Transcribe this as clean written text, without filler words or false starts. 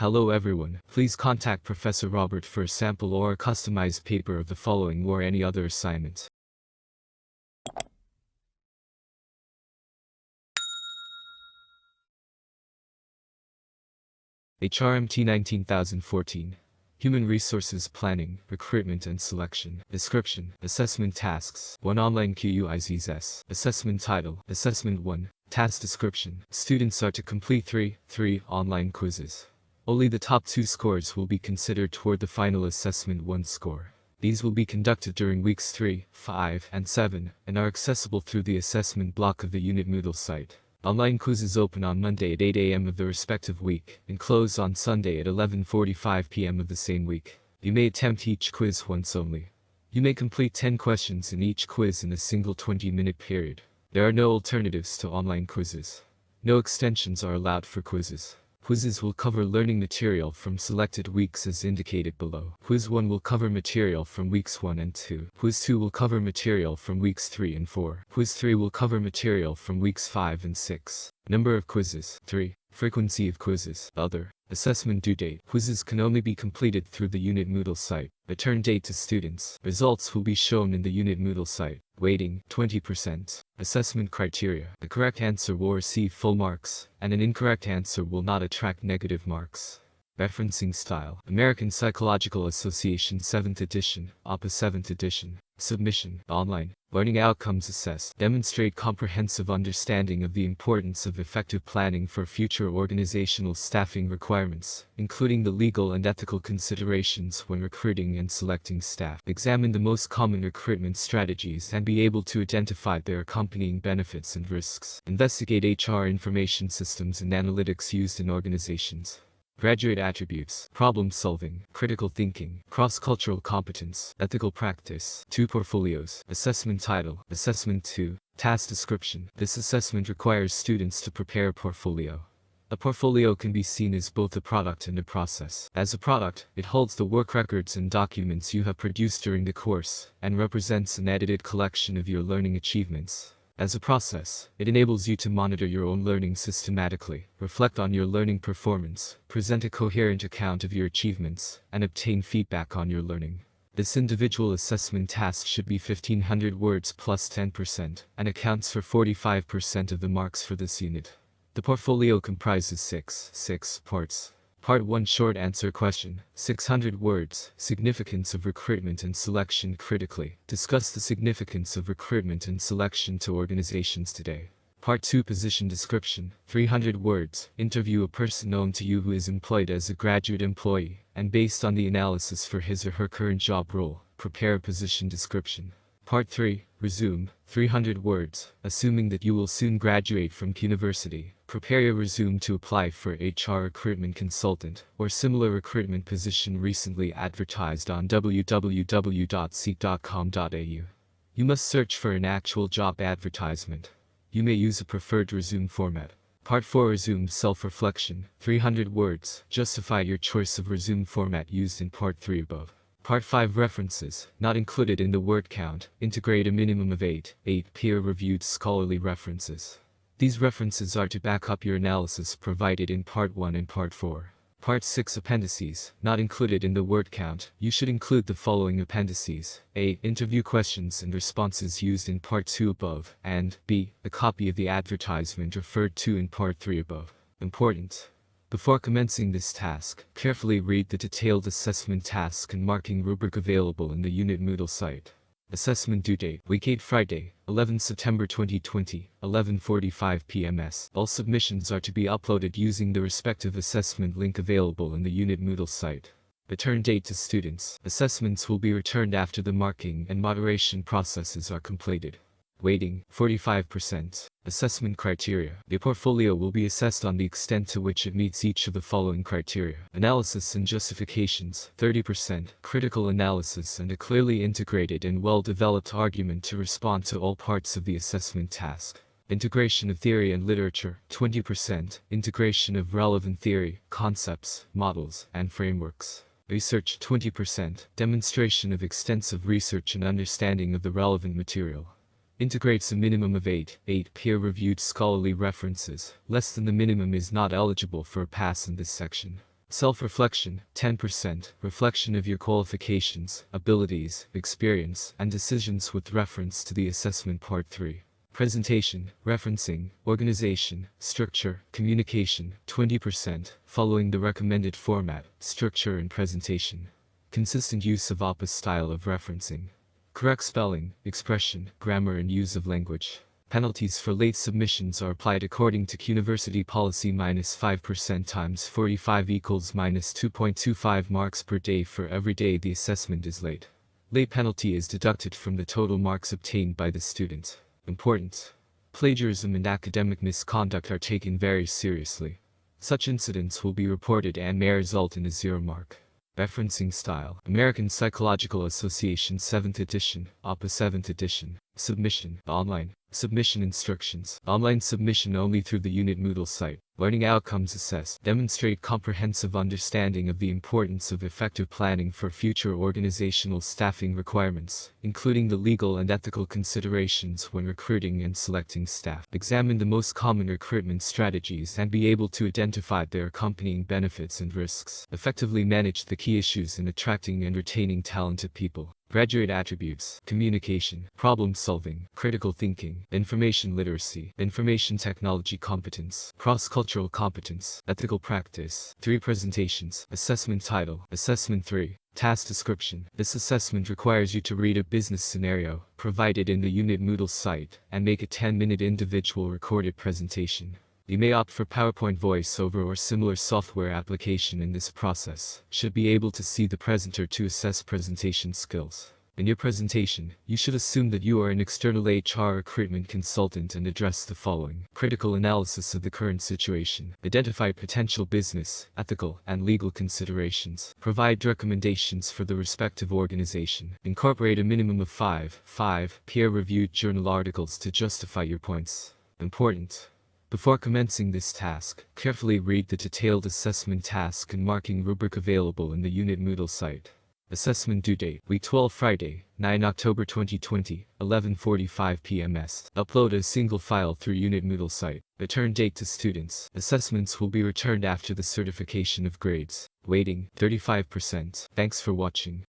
Hello everyone, please contact Professor Robert for a sample or a customized paper of the following or any other assignment. HRMT 19014. Human Resources Planning, Recruitment and Selection. Description. Assessment Tasks. 1 Online quizzes. Assessment Title. Assessment 1. Task Description. Students are to complete 3 online quizzes. Only the top 2 scores will be considered toward the final Assessment 1 score. These will be conducted during weeks 3, 5, and 7, and are accessible through the assessment block of the Unit Moodle site. Online quizzes open on Monday at 8 a.m. of the respective week, and close on Sunday at 11:45 p.m. of the same week. You may attempt each quiz once only. You may complete 10 questions in each quiz in a single 20-minute period. There are no alternatives to online quizzes. No extensions are allowed for quizzes. Quizzes will cover learning material from selected weeks as indicated below. Quiz 1 will cover material from weeks 1 and 2. Quiz 2 will cover material from weeks 3 and 4. Quiz 3 will cover material from weeks 5 and 6. Number of quizzes, 3. Frequency of quizzes, other. Assessment due date. Quizzes can only be completed through the Unit Moodle site. Return date to students. Results will be shown in the Unit Moodle site. Weighting, 20%. Assessment criteria. The correct answer will receive full marks, and an incorrect answer will not attract negative marks. Referencing style. American Psychological Association 7th edition, APA 7th edition. Submission. Online. Learning outcomes assessed. Demonstrate comprehensive understanding of the importance of effective planning for future organizational staffing requirements, including the legal and ethical considerations when recruiting and selecting staff. Examine the most common recruitment strategies and be able to identify their accompanying benefits and risks. Investigate HR information systems and analytics used in organizations. Graduate attributes, problem solving, critical thinking, cross-cultural competence, ethical practice. 2 portfolios. Assessment title. Assessment 2. Task description. This assessment requires students to prepare a portfolio. A portfolio can be seen as both a product and a process. As a product, it holds the work records and documents you have produced during the course, and represents an edited collection of your learning achievements. As a process, it enables you to monitor your own learning systematically, reflect on your learning performance, present a coherent account of your achievements, and obtain feedback on your learning. This individual assessment task should be 1,500 words plus 10%, and accounts for 45% of the marks for this unit. The portfolio comprises 6 parts. Part 1 Short Answer Question, 600 words, Significance of Recruitment and Selection Critically. Discuss the significance of recruitment and selection to organizations today. Part 2 Position Description, 300 words, Interview a person known to you who is employed as a graduate employee, and based on the analysis for his or her current job role, prepare a position description. Part 3 Resume, 300 words, Assuming that you will soon graduate from university. Prepare your resume to apply for HR recruitment consultant or similar recruitment position recently advertised on www.seek.com.au. You must search for an actual job advertisement. You may use a preferred resume format. Part 4 Resume Self-Reflection, 300 words, Justify your choice of resume format used in Part 3 above. Part 5 References, not included in the word count, integrate a minimum of 8 peer-reviewed scholarly references. These references are to back up your analysis provided in Part 1 and Part 4. Part 6 Appendices, not included in the word count. You should include the following appendices: A. Interview questions and responses used in Part 2 above, and B. A copy of the advertisement referred to in Part 3 above. Important. Before commencing this task, carefully read the detailed assessment task and marking rubric available in the Unit Moodle site. Assessment due date, Week 8 Friday, 11 September 2020, 11:45 p.m. All submissions are to be uploaded using the respective assessment link available in the Unit Moodle site. Return date to students. Assessments will be returned after the marking and moderation processes are completed. Weighting, 45%. Assessment criteria. The portfolio will be assessed on the extent to which it meets each of the following criteria. Analysis and justifications, 30%. Critical analysis and a clearly integrated and well-developed argument to respond to all parts of the assessment task. Integration of theory and literature, 20%. Integration of relevant theory, concepts, models, and frameworks. Research, 20%. Demonstration of extensive research and understanding of the relevant material. Integrates a minimum of 8 peer-reviewed scholarly references. Less than the minimum is not eligible for a pass in this section. Self-reflection, 10%, reflection of your qualifications, abilities, experience, and decisions with reference to the assessment part 3. Presentation, referencing, organization, structure, communication, 20%, following the recommended format, structure and presentation. Consistent use of OPA style of referencing. Correct spelling, expression, grammar and use of language. Penalties for late submissions are applied according to University Policy -5% times 45 equals -2.25 marks per day for every day the assessment is late. Late penalty is deducted from the total marks obtained by the student. Important. Plagiarism and academic misconduct are taken very seriously. Such incidents will be reported and may result in a 0 mark. Referencing style. American Psychological Association 7th edition, OPA 7th edition. Submission. Online. Submission instructions. Online submission only through the unit Moodle site. Learning outcomes assessed. Demonstrate comprehensive understanding of the importance of effective planning for future organizational staffing requirements, including the legal and ethical considerations when recruiting and selecting staff. Examine the most common recruitment strategies and be able to identify their accompanying benefits and risks. Effectively manage the key issues in attracting and retaining talented people. Graduate attributes: communication, problem solving, critical thinking, information literacy, information technology competence, cross-cultural competence, ethical practice. 3 presentations. Assessment title. Assessment 3. Task description. This assessment requires you to read a business scenario, provided in the unit Moodle site, and make a 10-minute individual recorded presentation. You may opt for PowerPoint voiceover or similar software application in this process. Should be able to see the presenter to assess presentation skills. In your presentation, you should assume that you are an external HR recruitment consultant and address the following. Critical analysis of the current situation. Identify potential business, ethical, and legal considerations. Provide recommendations for the respective organization. Incorporate a minimum of 5 peer-reviewed journal articles to justify your points. Important. Before commencing this task, carefully read the detailed assessment task and marking rubric available in the unit Moodle site. Assessment due date: Week 12 Friday, 9 October 2020, 11:45 p.m. Upload a single file through unit Moodle site. Return date to students. Assessments will be returned after the certification of grades. Weighting: 35%. Thanks for watching.